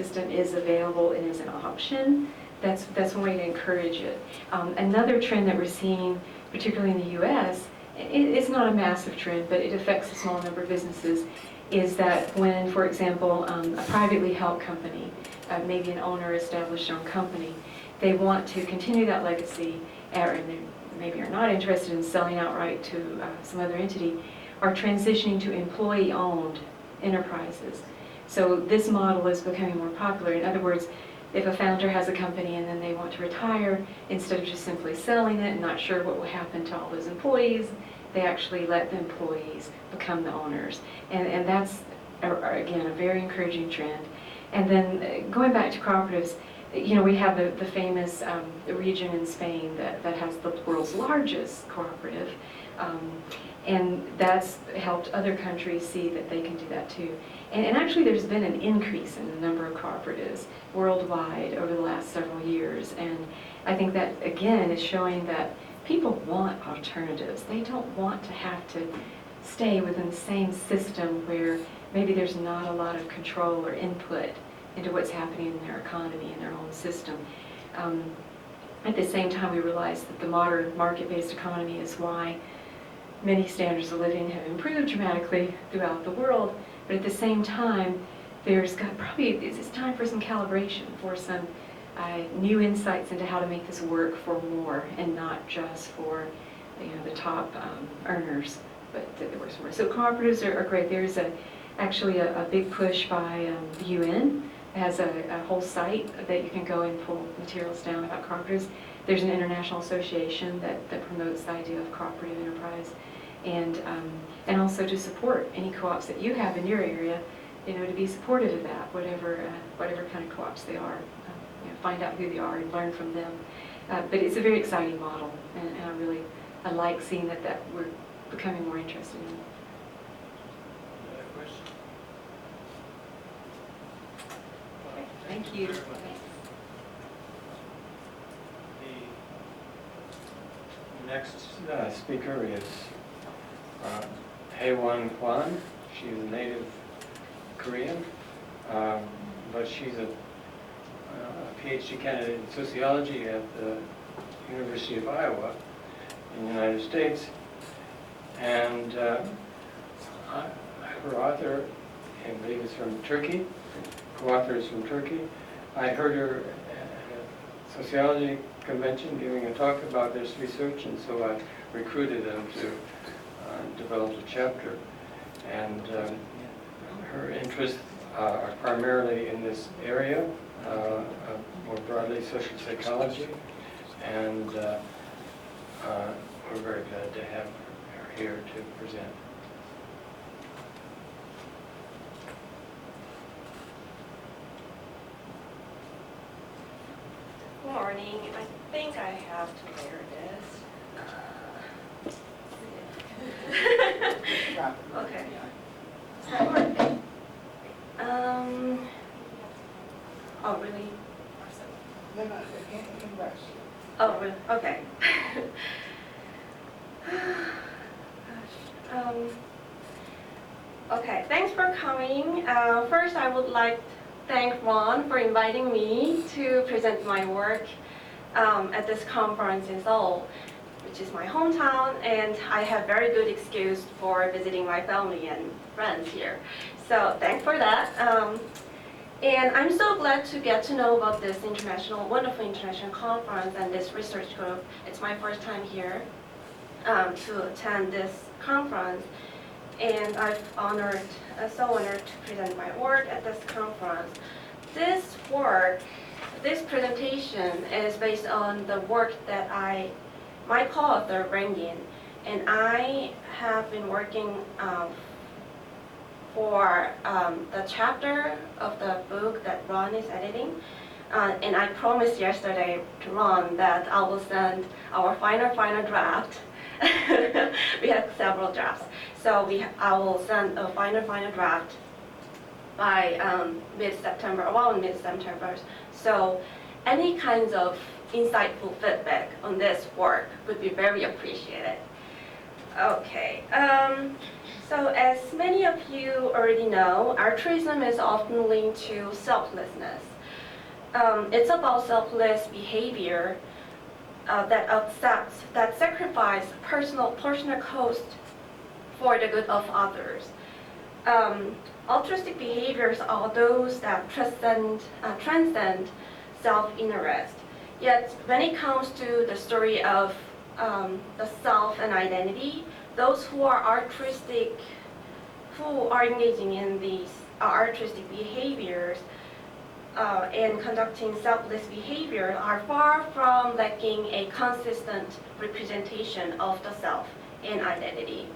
system is available and is an option, that's one way to encourage it. Another trend that we're seeing, particularly in the U.S., it's not a massive trend, but it affects a small number of businesses, is that when, for example, a privately held company, maybe an owner established their own company, they want to continue that legacy, and they maybe are not interested in selling outright to some other entity, are transitioning to employee-owned enterprises. So this model is becoming more popular. In other words, if a founder has a company and then they want to retire, instead of just simply selling it and not sure what will happen to all those employees, they actually let the employees become the owners. And that's, again, a very encouraging trend. And then going back to cooperatives, you know, we have the famous region in Spain that has the world's largest cooperative. And that's helped other countries see that they can do that too. And actually there's been an increase in the number of cooperatives worldwide over the last several years. And I think that, again, is showing that people want alternatives. They don't want to have to stay within the same system where maybe there's not a lot of control or input into what's happening in their economy and their own system. At the same time, we realize that the modern market-based economy is why many standards of living have improved dramatically throughout the world, but at the same time, it's time for some calibration, for some new insights into how to make this work for more and not just for the top earners, but that works for more. So cooperatives are great. There's actually a big push by the UN. It has a whole site that you can go and pull materials down about cooperatives. There's an international association that promotes the idea of cooperative enterprise, and also to support any co-ops that you have in your area, to be supportive of that, whatever kind of co-ops they are. Find out who they are and learn from them. But it's a very exciting model, and I like seeing that we're becoming more interested in it. Another question? Okay, thank you. The next speaker is Hye Won Kwon. She's a native Korean, but she's a PhD candidate in sociology at the University of Iowa in the United States. And her author, I believe, is from Turkey. Co-author is from Turkey. I heard her at a sociology convention giving a talk about this research, and so I recruited them to develop a chapter. And her interests are primarily in this area, more broadly social psychology, and we're very glad to have her here to present. Good morning. I think I have to wear this. Okay. Is that working? Oh, really? No, it can rest. Oh, really? Okay. Okay, thanks for coming. First, I would like to thank Ron for inviting me to present my work at this conference in Seoul, which is my hometown, and I have very good excuse for visiting my family and friends here. So thanks for that. And I'm so glad to get to know about this wonderful international conference and this research group. It's my first time here to attend this conference, and I'm so honored to present my work at this conference. This presentation is based on the work that my co-author Rengin and I have been working for the chapter of the book that Ron is editing. And I promised yesterday to Ron that I will send our final draft. We have several drafts. So I will send a final draft by mid-September, around mid-September. So any kinds of insightful feedback on this work would be very appreciated. Okay. So as many of you already know, altruism is often linked to selflessness. It's about selfless behavior that sacrifice personal cost for the good of others. Altruistic behaviors are those that transcend self-interest. Yet, when it comes to the story of the self and identity, those who are altruistic, who are engaging in these altruistic behaviors and conducting selfless behavior are far from lacking a consistent representation of the self and identity.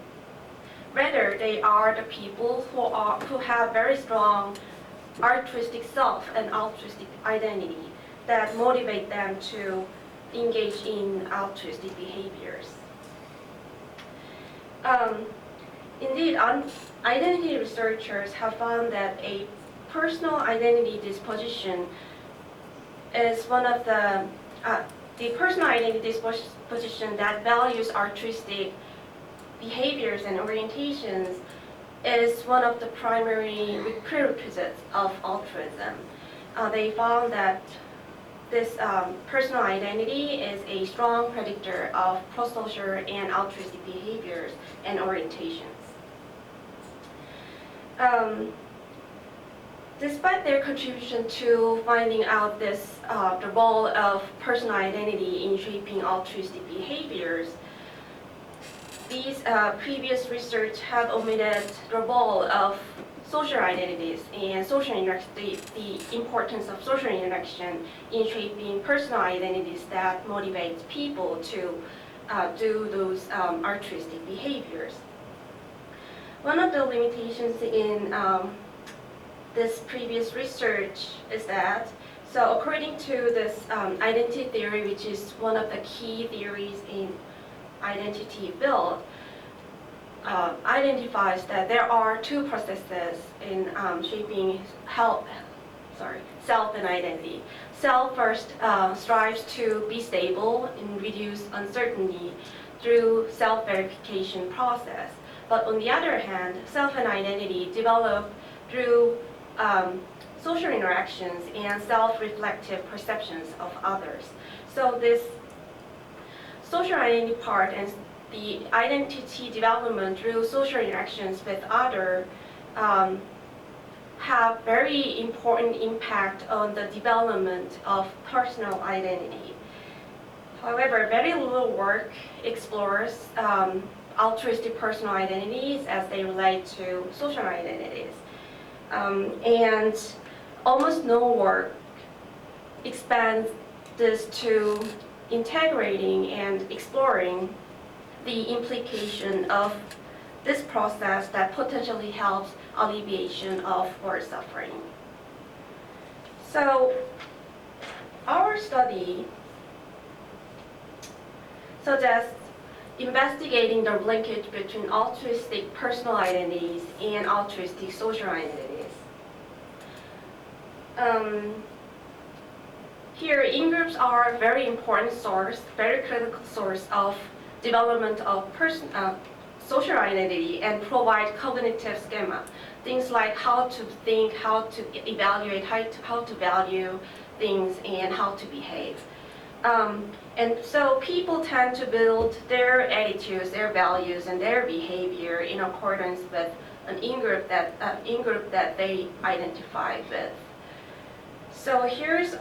Rather, they are the people who have very strong altruistic self and altruistic identity that motivate them to engage in altruistic behaviors. Indeed, identity researchers have found that a personal identity disposition is one of the personal identity disposition that values altruistic behaviors and orientations is one of the primary prerequisites of altruism. They found that this personal identity is a strong predictor of pro-social and altruistic behaviors and orientations. Despite their contribution to finding out the role of personal identity in shaping altruistic behaviors, these previous research have omitted the role of social identities and the importance of social interaction in shaping personal identities that motivate people to do those altruistic behaviors. One of the limitations in this previous research is that, so according to this identity theory, which is one of the key theories in identity field, identifies that there are two processes in shaping self and identity. Self first strives to be stable and reduce uncertainty through self-verification process. But on the other hand, self and identity develop through social interactions and self-reflective perceptions of others. So this social identity part and the identity development through social interactions with others have very important impact on the development of personal identity. However, very little work explores altruistic personal identities as they relate to social identities. And almost no work expands this to integrating and exploring the implication of this process that potentially helps alleviation of world suffering. So our study suggests investigating the linkage between altruistic personal identities and altruistic social identities. Here, in-groups are a very important source, very critical source of development of social identity and provide cognitive schema. Things like how to think, how to evaluate, how to value things, and how to behave. And so people tend to build their attitudes, their values, and their behavior in accordance with an in-group that they identify with. So here's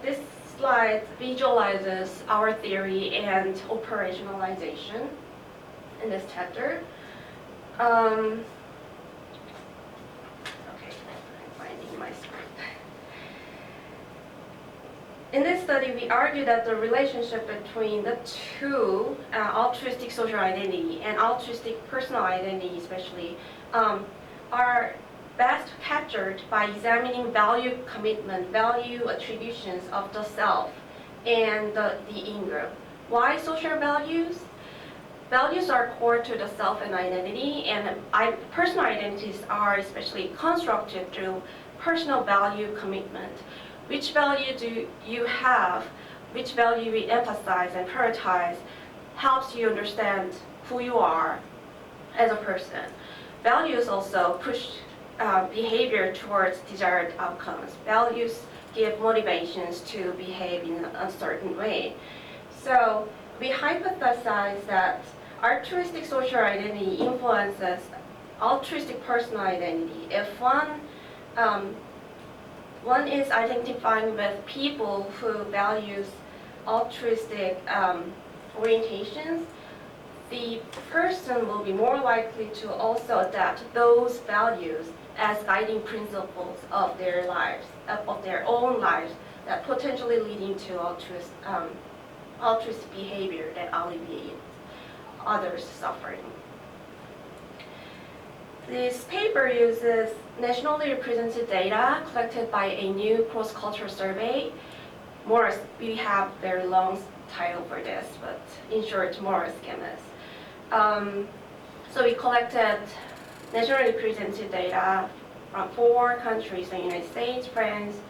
this slide visualizes our theory and operationalization in this chapter. Okay, I'm finding my script. In this study, we argue that the relationship between the two, altruistic social identity and altruistic personal identity especially, are best captured by examining value commitment, value attributions of the self and the in-group. Why social values? Values are core to the self and identity, and personal identities are especially constructed through personal value commitment. Which value do you have? Which value we emphasize and prioritize helps you understand who you are as a person. Values also push behavior towards desired outcomes. Values give motivations to behave in a certain way. So we hypothesize that altruistic social identity influences altruistic personal identity. If one is identifying with people who values altruistic orientations, the person will be more likely to also adapt those values as guiding principles of their lives, of their own lives, that potentially leading to altruistic behavior that alleviates others' suffering. This paper uses nationally represented data collected by a new cross-cultural survey. Morris, we have very long title for this, but in short, Morris Chemist. So we collected nationally represented data from 4 countries: the United States, France,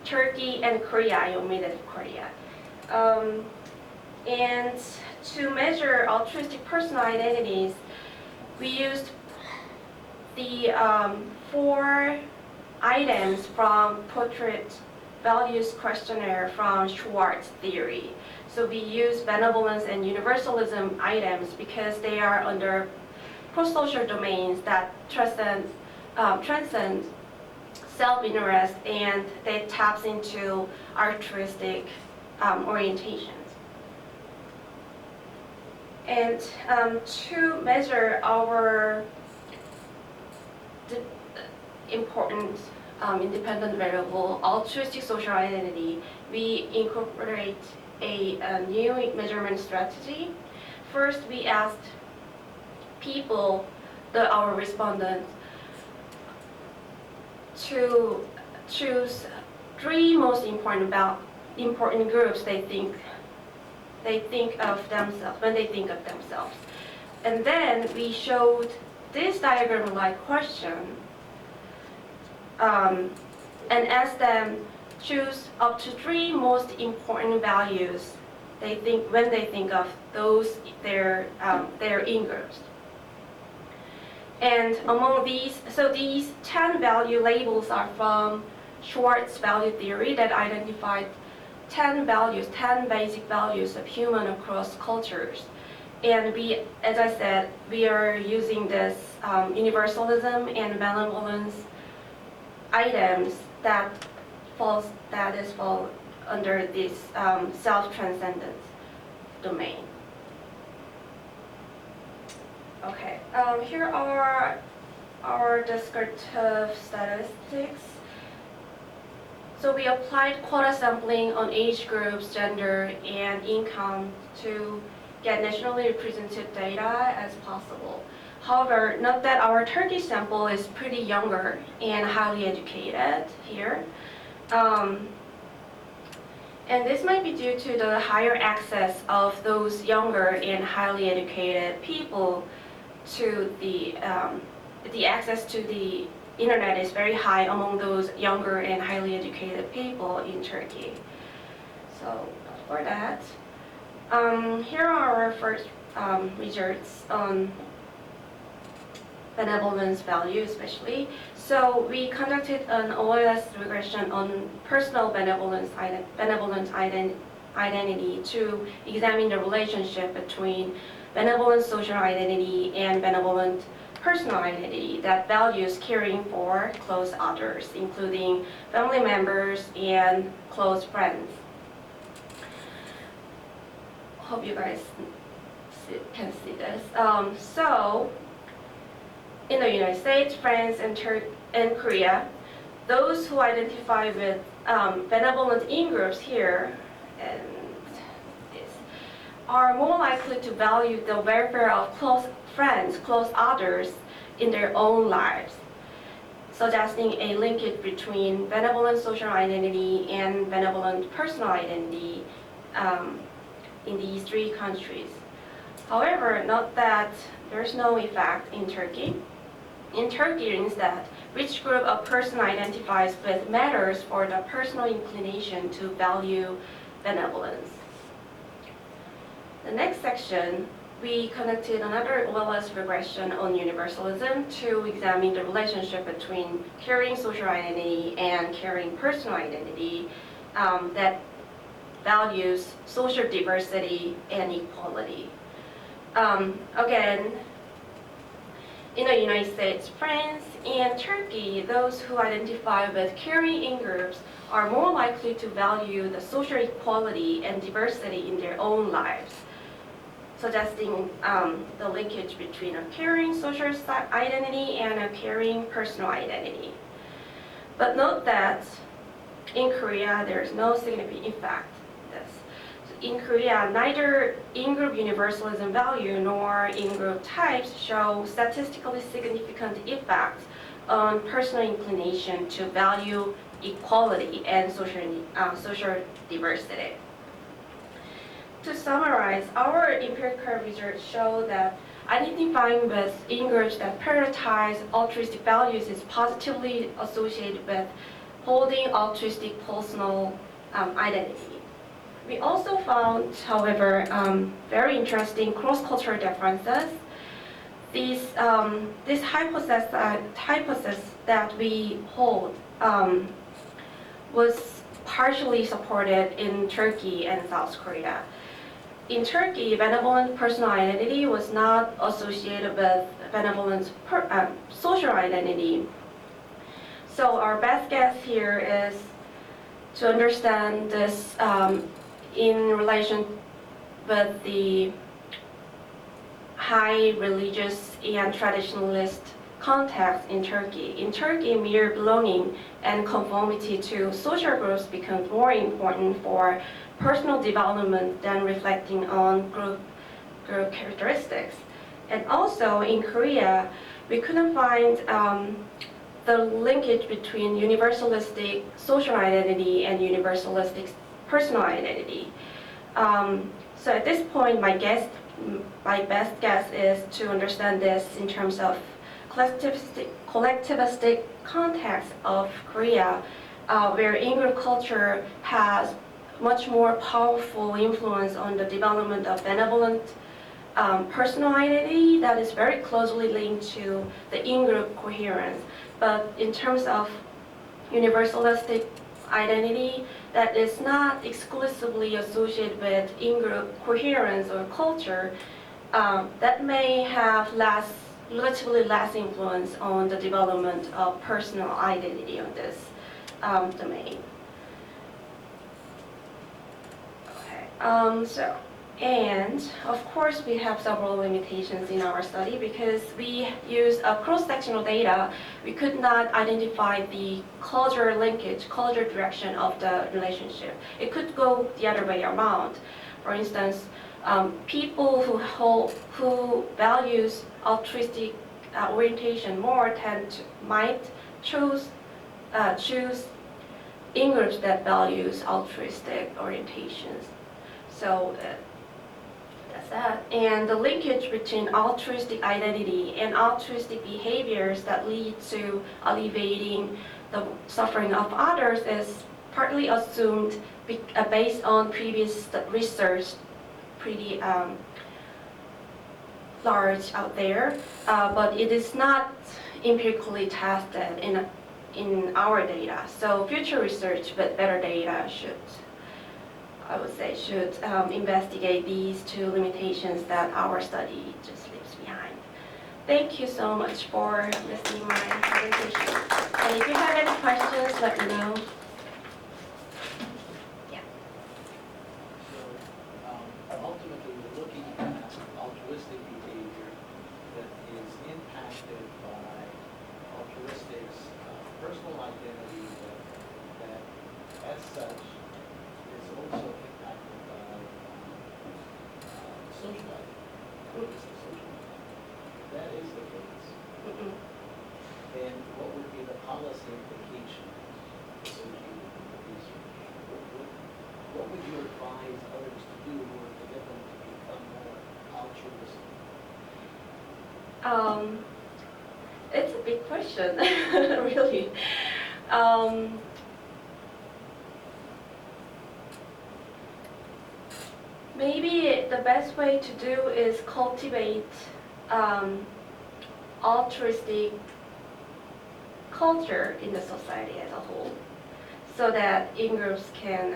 Turkey, and Korea. I omitted Korea. And to measure altruistic personal identities, we used the 4 items from Portrait Values Questionnaire from Schultz theory. So we use benevolence and universalism items because they are under pro-social domains that transcend self-interest, and they taps into altruistic orientations. And to measure our important independent variable, altruistic social identity, we incorporate a new measurement strategy. First, we asked people, our respondents, to choose 3 most important groups they think of themselves when they think of themselves. And then we showed this diagram-like question and asked them choose up to 3 most important values they think when they think of their in-groups. And among these, so these 10 value labels are from Schwartz value theory that identified 10 values, 10 basic values of human across cultures. And we, as I said, we are using this universalism and benevolence items that fall under this self-transcendence domain. Okay, here are our descriptive statistics. So we applied quota sampling on age groups, gender, and income to get nationally represented data as possible. However, note that our Turkish sample is pretty younger and highly educated here. And this might be due to the higher access of those younger and highly educated people to the access to the internet is very high among those younger and highly educated people in Turkey. So for that, here are our first results on benevolence value especially. So we conducted an OLS regression on personal benevolent identity to examine the relationship between benevolent social identity and benevolent personal identity that values caring for close others, including family members and close friends. Hope you guys can see this. So, in the United States, France, and Korea, those who identify with benevolent in-groups here and this are more likely to value the welfare of close friends, close others in their own lives, suggesting a linkage between benevolent social identity and benevolent personal identity in these 3 countries. However, note that there's no effect in Turkey. In Turkey, instead, which group a person identifies with matters for the personal inclination to value benevolence. The next section, we conducted another OLS regression on universalism to examine the relationship between caring social identity and caring personal identity that values social diversity and equality. Again, in the United States, France, and Turkey, those who identify with caring in-groups are more likely to value the social equality and diversity in their own lives, suggesting the linkage between a caring social identity and a caring personal identity. But note that in Korea, there is no significant effect in this. So in Korea, neither in-group universalism value nor in-group types show statistically significant effects on personal inclination to value equality and social diversity. To summarize, our empirical research show that identifying with in-groups that prioritize altruistic values is positively associated with holding altruistic personal identity. We also found, however, very interesting cross-cultural differences. This hypothesis that we hold was partially supported in Turkey and South Korea. In Turkey, benevolent personal identity was not associated with benevolent social identity. So our best guess here is to understand this in relation with the high religious and traditionalist context in Turkey. In Turkey, mere belonging and conformity to social groups becomes more important for personal development than reflecting on group characteristics. And also in Korea, we couldn't find the linkage between universalistic social identity and universalistic personal identity. So at this point, my best guess is to understand this in terms of collectivistic context of Korea, where in-group culture has much more powerful influence on the development of benevolent personal identity that is very closely linked to the in-group coherence. But in terms of universalistic identity, that is not exclusively associated with in-group coherence or culture, that may have relatively less influence on the development of personal identity on this domain. Okay, and of course we have several limitations in our study because we used a cross-sectional data. We could not identify the cultural linkage, cultural direction of the relationship. It could go the other way around. For instance, people who values altruistic orientation more might choose in-groups that values altruistic orientations. So that's that. And the linkage between altruistic identity and altruistic behaviors that lead to alleviating the suffering of others is partly assumed based on previous research, pretty large out there, but it is not empirically tested in our data. So future research with better data should investigate these two limitations that our study just leaves behind. Thank you so much for listening to my presentation. And if you have any questions, let me know. Yeah. So ultimately, we're looking at altruistic behavior that is impacted by altruistic's personal identity that as such, is also impacted by social identity. If that is the case, then what would be the policy implications associated with the research? What would you advise others to do in order to get them to become more altruistic? It's a big question, really. Maybe the best way to do is cultivate altruistic culture in the society as a whole, so that in-groups can,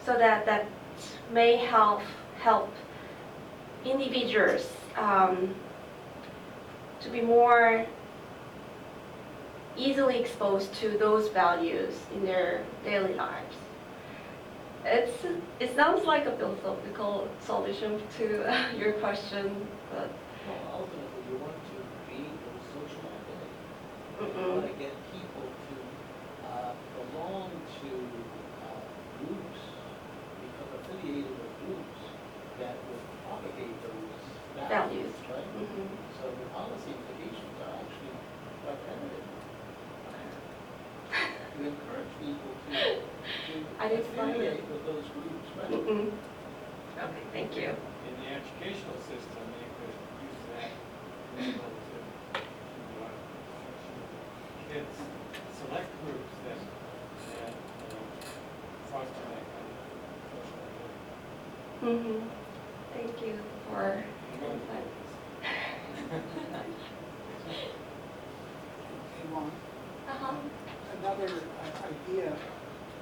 so that may help individuals to be more easily exposed to those values in their daily lives. It sounds like a philosophical solution to your question, but Well, ultimately, you want to create those social mobility. You mm-mm. want to get people to belong to groups, become affiliated with groups that will propagate those values, Values. right? Mhm. So the policy implications are actually quite primitive. You encourage people to Identify with- affiliate with those groups, right? Mm-mm. Okay, thank you. In the educational system, you could use that to kids, select groups that foster that kind of social activity. Thank you for insight. Hey, Ron, Uh-huh. another idea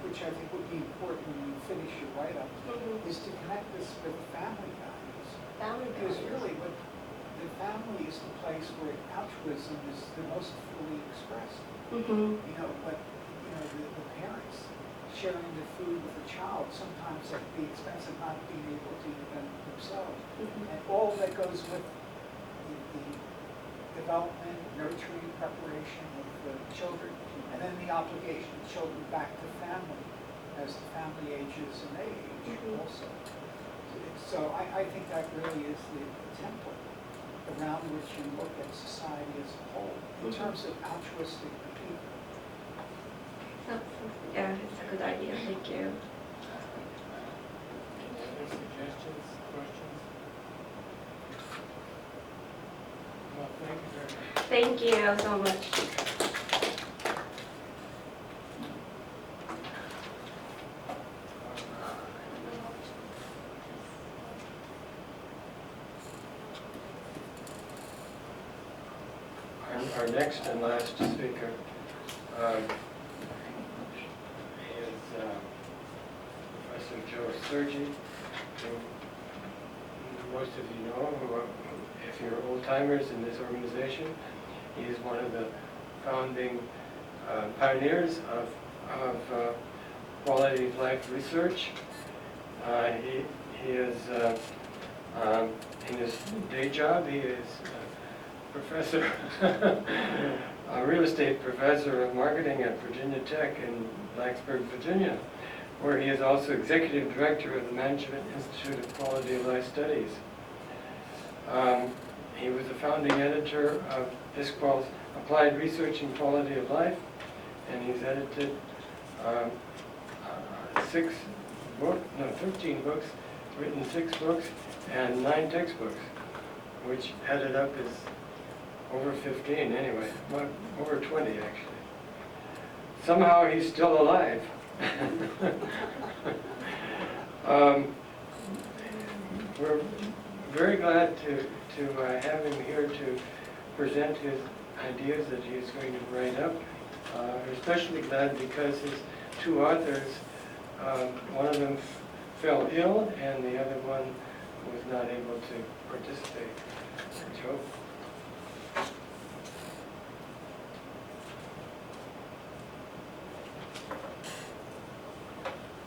which I think would be important when you finish your write-up is to connect this with family values. Family Because values. really, what the family is the place where altruism is the most fully expressed. Mm-hmm. You know, but the parents sharing the food with the child sometimes at the expense of not being able to eat them themselves, and all that goes with the development, nurturing, preparation of the children, and then the obligation of children back to family as the family ages and they age also. So I think that really is the template around which you look at society as a whole in terms of altruistic people. Yeah, it's a good idea. Thank you. Any other suggestions, questions? Well, thank you very much. Thank you so much. Our next and last speaker is Professor Joe Sirgy, who most of you know, if you're old-timers in this organization. He's one of the founding pioneers of quality of life research. He is, in his day job, he is professor, a real estate professor of marketing at Virginia Tech in Blacksburg, Virginia, where he is also executive director of the Management Institute of Quality of Life Studies. He was the founding editor of ISQOLS Applied Research in Quality of Life, and he's edited 13 books, written 6 books, and 9 textbooks, which added up is over 15 anyway, over 20 actually. Somehow he's still alive. We're very glad to have him here to present his ideas that he's going to write up. We're especially glad because his 2 authors, one of them fell ill and the other one was not able to participate. Joe?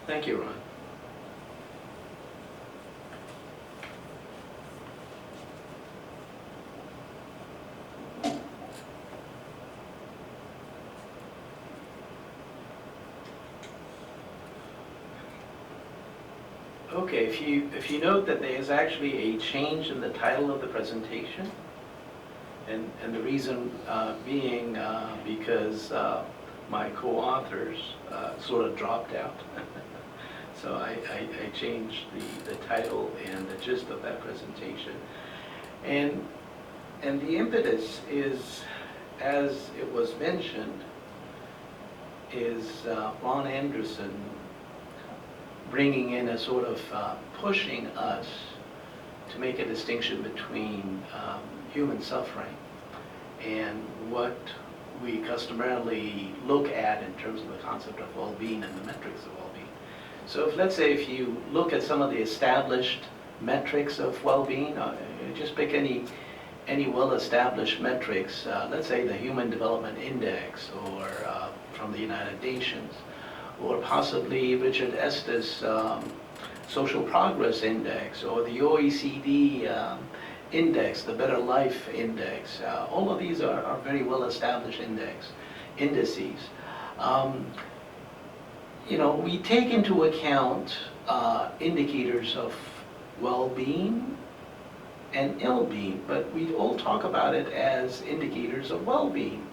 Thank you, Ron. Okay, if you note that there is actually a change in the title of the presentation, and the reason being because my co-authors sort of dropped out. So I changed the title and the gist of that presentation. And the impetus is, as it was mentioned, is Ron Anderson bringing in a sort of pushing us to make a distinction between human suffering and what we customarily look at in terms of the concept of well-being and the metrics of well-being. So let's say if you look at some of the established metrics of well-being, just pick any well-established metrics, let's say the Human Development Index, or from the United Nations, or possibly Richard Estes' Social Progress Index, or the OECD Index, the Better Life Index. All of these are very well-established indices. We take into account indicators of well-being and ill-being, but we all talk about it as indicators of well-being.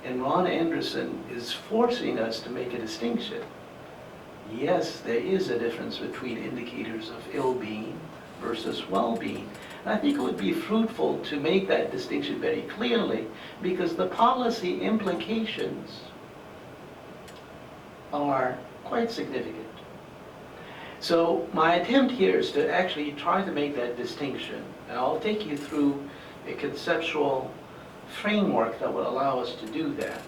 And Ron Anderson is forcing us to make a distinction. Yes, there is a difference between indicators of ill-being versus well-being. And I think it would be fruitful to make that distinction very clearly, because the policy implications are quite significant. So my attempt here is to actually try to make that distinction, and I'll take you through a conceptual framework that would allow us to do that.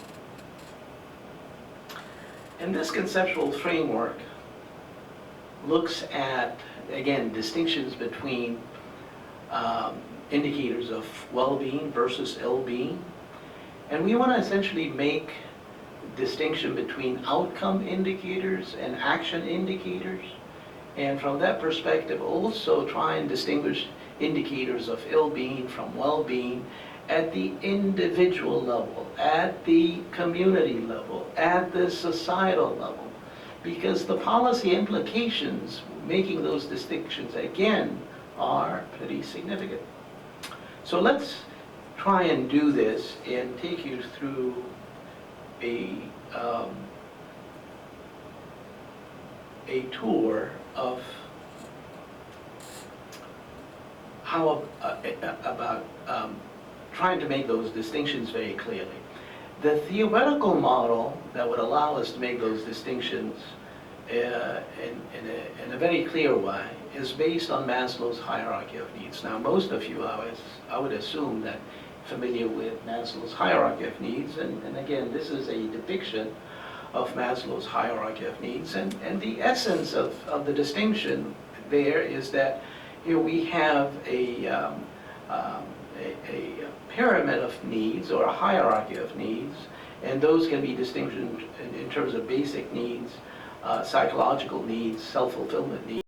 And this conceptual framework looks at, again, distinctions between indicators of well-being versus ill-being. And we want to essentially make distinction between outcome indicators and action indicators. And from that perspective, also try and distinguish indicators of ill-being from well-being at the individual level, at the community level, at the societal level. Because the policy implications, making those distinctions, again, are pretty significant. So let's try and do this and take you through a tour of how about trying to make those distinctions very clearly. The theoretical model that would allow us to make those distinctions in a very clear way is based on Maslow's hierarchy of needs. Now, most of you, I would assume, that familiar with Maslow's hierarchy of needs, and again, this is a depiction of Maslow's hierarchy of needs, and the essence of the distinction there is that here we have a pyramid of needs, or a hierarchy of needs, and those can be distinguished in terms of basic needs, psychological needs, self-fulfillment needs.